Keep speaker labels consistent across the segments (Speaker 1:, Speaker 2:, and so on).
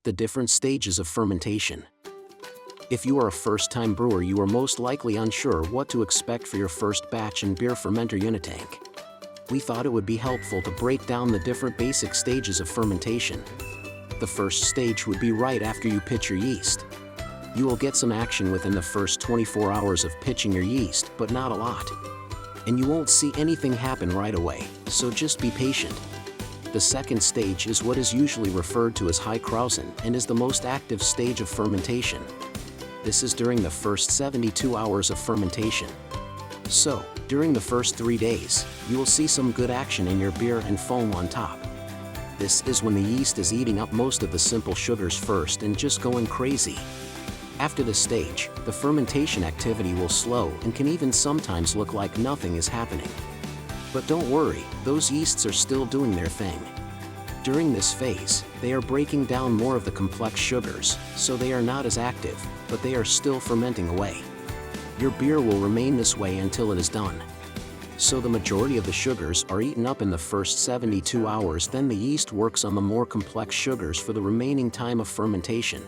Speaker 1: The different stages of fermentation. If you are a first-time brewer, you are most likely unsure what to expect for your first batch and beer fermenter unitank. We thought it would be helpful to break down the different basic stages of fermentation. The first stage would be right after you pitch your yeast. You will get some action within the first 24 hours of pitching your yeast, but not a lot. And you won't see anything happen right away, so just be patient. The second stage is what is usually referred to as high krausen and is the most active stage of fermentation. This is during the first 72 hours of fermentation. So, during the first 3 days, you will see some good action in your beer and foam on top. This is when the yeast is eating up most of the simple sugars first and just going crazy. After this stage, the fermentation activity will slow and can even sometimes look like nothing is happening. But don't worry, those yeasts are still doing their thing. During this phase, they are breaking down more of the complex sugars, so they are not as active, but they are still fermenting away. Your beer will remain this way until it is done. So the majority of the sugars are eaten up in the first 72 hours, then the yeast works on the more complex sugars for the remaining time of fermentation.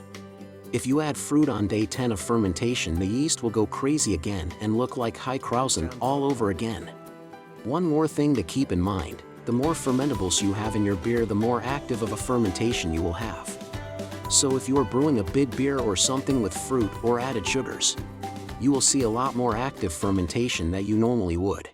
Speaker 1: If you add fruit on day 10 of fermentation, the yeast will go crazy again and look like high krausen all over again. One more thing to keep in mind, the more fermentables you have in your beer, the more active of a fermentation you will have. So if you are brewing a big beer or something with fruit or added sugars, you will see a lot more active fermentation that you normally would.